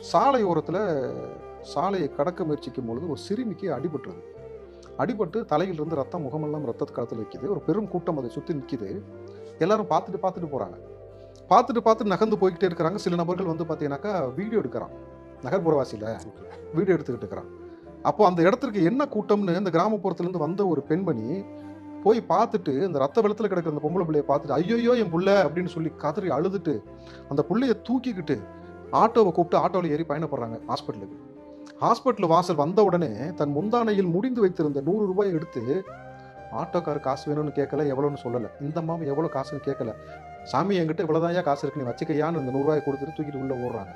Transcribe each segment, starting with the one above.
சாலை ஓரத்துல சாலையை கடக்க முயற்சிக்கும் பொழுது ஒரு சிறுமிக்கு அடிபட்டுருது. அடிபட்டு தலையிலிருந்து ரத்தம் முகமெல்லாம் ரத்தத்த கலத்துல நிக்குது. ஒரு பெரும் கூட்டம் அதை சுத்தி நிக்குது. எல்லாரும் பார்த்துட்டு போறாங்க. பார்த்துட்டு நகர்ந்து போய்க்கிட்டே இருக்கிறாங்க. சில நபர்கள் வந்து பார்த்தீங்கன்னாக்கா, வீடியோ எடுக்குறான். நகர்ப்புறவாசியில வீடியோ எடுத்துக்கிட்டு இருக்கிறான். அப்போ அந்த இடத்திற்கு என்ன கூட்டம்னு இந்த கிராமப்புறத்துலேருந்து வந்த ஒரு பெண்மணி போய் பார்த்துட்டு, அந்த ரத்த வெள்ளத்துல கிடக்கிற அந்த பொம்பள புள்ளைய பார்த்துட்டு, "ஐய்யய்யோ! என் புள்ள" அப்படின்னு சொல்லி கதறி அழுதுட்டு, அந்த புள்ளைய தூக்கிக்கிட்டு ஆட்டோவ கூப்பிட்டு ஆட்டோல ஏறி பயணப்படுறாங்க ஹாஸ்பிட்டலுக்கு. ஹாஸ்பிட்டல் வாசல் வந்த உடனே தன் முந்தானையில் முடிந்து வைத்திருந்த ரூ. 100 எடுத்து, ஆட்டோக்காரர் காசு வேணும்னு கேட்கல, எவ்வளோன்னு சொல்லல. இந்த அம்மாவும் எவ்வளோ காசுன்னு கேட்கல. "சாமி என்கிட்ட இவ்வளோதான்யா காசு இருக்கு, நீ வச்சுக்கய்யான்னு" அந்த ரூ. 100 கொடுத்துட்டு தூக்கிட்டு உள்ள ஓடுறாங்க.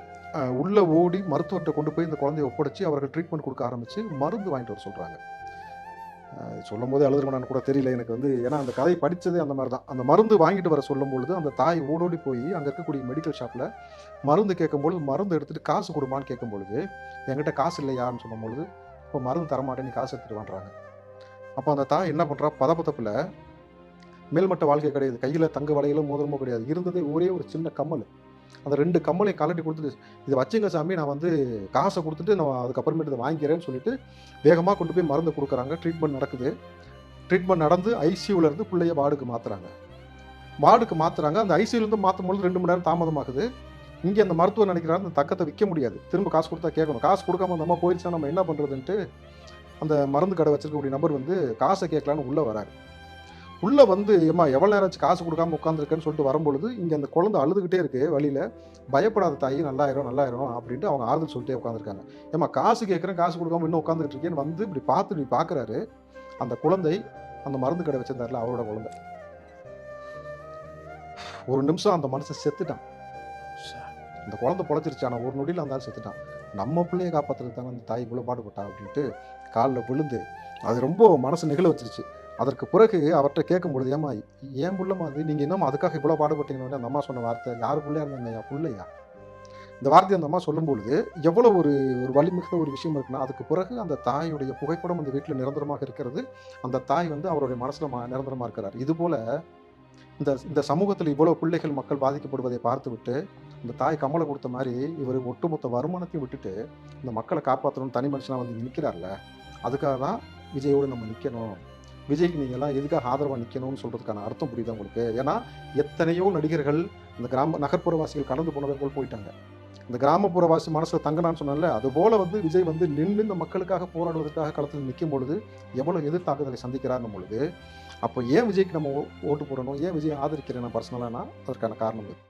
உள்ள ஓடி மருத்துவர்ட்ட கொண்டு போய் இந்த குழந்தைய ஒப்படைச்சு, அவர்கள் ட்ரீட்மெண்ட் கொடுக்க ஆரம்பிச்சு, மருந்து வாங்கிட்டு வர சொல்றாங்க. சொல்லும்போதே அழுதுருமான்னு கூட தெரியல எனக்கு வந்து. ஏன்னா அந்த கதை படிச்சதே அந்த மாரி தான். அந்த மருந்து வாங்கிட்டு வர சொல்லும்பொழுது, அந்த தாய் ஓடோடி போய் அங்க இருக்கக்கூடிய மெடிக்கல் ஷாப்ல மருந்து கேட்கும்பொழுது, மருந்து எடுத்துட்டு காசு குடும்மான்னு கேட்கும்பொழுது, "என்கிட்ட காசு இல்லையான்னு" சொல்லும்பொழுது, "இப்போ மருந்து தரமாட்டேன், நீ காசு எடுத்துட்டு வான்றாங்க." அப்போ அந்த தாய் என்ன பண்றா, பதபதப்புல மேல்மட்ட வாழ்க்கை கிடையாது. கையில தங்க வளையலோ, மோதிரமோ கிடையாது. இருந்ததே ஒரே ஒரு சின்ன கம்மல். அந்த 2 கம்மலையும் கழட்டி குடுத்துட்டு, "இத வச்சுங்க சாமி, நான் வந்து காச குடுத்துட்டு நான் அதுக்கப்புறமேட்டு இத வாங்கிக்கிறேன்னு" சொல்லிட்டு, வேகமா கொண்டு போய் மருந்து குடுக்குறாங்க. ட்ரீட்மெண்ட் நடக்குது. ட்ரீட்மெண்ட் நடந்து ஐசியூல இருந்து புள்ளைய வார்டுக்கு மாத்துறாங்க. வார்டுக்கு மாத்துறாங்க. அந்த ஐசியூல இருந்து மாத்தும்பொழுது 2 மணி நேரம் தாமதமாகுது. இங்க அந்த மருத்துவர் நினைக்கிறாரு, இந்த தக்கத்த விக்க முடியாது. திரும்ப காசு குடுத்தா கேட்கணும். காசு குடுக்காம அந்த அம்மா போயிருச்சுனா நம்ம என்ன பண்றதுன்ட்டு, அந்த மருந்து கடை வச்சிருக்கக்கூடிய நபர் வந்து காச கேட்கலான்னு உள்ள வராரு. உள்ள வந்து, "ஏம்மா எவ்வளோ நேரம் ஆச்சு காசு குடுக்காம உட்காந்துருக்கேன்னு" சொல்லிட்டு வரும்பொழுது, இங்க அந்த குழந்தை அழுதுகிட்டே இருக்கு வழியில. "பயப்படாத தாயி, நல்லாயிரும், நல்லாயிரும்" அப்படின்ட்டு அவங்க ஆறுதல் சொல்லிட்டே உட்காந்துருக்காங்க. "ஏம்மா காசு கேட்குறேன், காசு குடுக்காம இன்னும் உட்காந்துக்கிட்டு இருக்கேன்னு" வந்து இப்படி பார்த்து பார்க்குறாரு. அந்த குழந்தை அந்த மருந்து கடை வச்சிருந்தாருல, அவரோட குழந்தை. ஒரு நிமிஷம் அந்த மனுஷன் செத்துட்டான். அந்த குழந்தை பொழைச்சிருச்சு. ஆனா ஒரு நொடியில அந்த ஆள் செத்துட்டான். நம்ம பிள்ளைய காப்பாத்துறதுக்கு தானே அந்த தாய் இவ்வளோ பாடுபட்டா அப்படின்ட்டு கால்ல விழுந்து, அது ரொம்ப மனசு நெகிழ வச்சிருச்சு. அதற்கு பிறகு அவர்ட்ட கேட்கும்பொழுது, "ஏம்மா என் புள்ளம்மா அது, நீங்க என்னம்மா அதுக்காக இவ்வளோ பாடுபட்டீங்கன்னு" அந்த அம்மா சொன்ன வார்த்தை, "யாரு புள்ளையா இருந்தாங்க, என் புள்ளையா?" இந்த வார்த்தைய அந்த அம்மா சொல்லும்பொழுது, எவ்வளோ ஒரு ஒரு வலிமிகுந்த ஒரு விஷயம் இருக்குன்னா, அதுக்கு பிறகு அந்த தாயுடைய புகைப்படம் அந்த வீட்ல நிரந்தரமாக இருக்கிறது. அந்த தாய் வந்து அவருடைய மனசுல நிரந்தரமா இருக்கிறார். இதுபோல இந்த இந்த சமூகத்துல இவ்வளோ பிள்ளைகள், மக்கள் பாதிக்கப்படுவதை பார்த்துவிட்டு, இந்த தாய் கமல குடுத்த மாரி, இவரு ஒட்டுமொத்த வருமானத்தையும் விட்டுட்டு, இந்த மக்கள காப்பாத்தணும்னு தனி மனுஷனா வந்து நிற்கிறார்ல, அதுக்காக தான் விஜயோடு நம்ம நிக்கணும். விஜய்க்கு நீங்கலாம் எதுக்காக ஆதரவா நிக்கணும்னு சொல்றதுக்கான அர்த்தம் புரியுதா உங்களுக்கு? ஏன்னா, எத்தனையோ நடிகர்கள் இந்த நகர்ப்புறவாசிகள் கடந்து போனதை போல் போயிட்டாங்க. இந்த கிராமப்புறவாசி மனசுல தங்குனான்னு சொன்னேன்ல, அதுபோல வந்து விஜய் வந்து நின்னு இந்த மக்களுக்காக போராடுவதற்காக களத்துல நிக்கும் பொழுது, எவ்வளோ எதிர்த்தாக்குதலை சந்திக்கிறார்ன்னும் பொழுது, அப்போ ஏன் விஜய்க்கு நம்ம ஓட்டு போடணும்? ஏன் விஜயை ஆதரிக்கிறேன் நான் பர்சனலானா, அதற்கான காரணம் இது.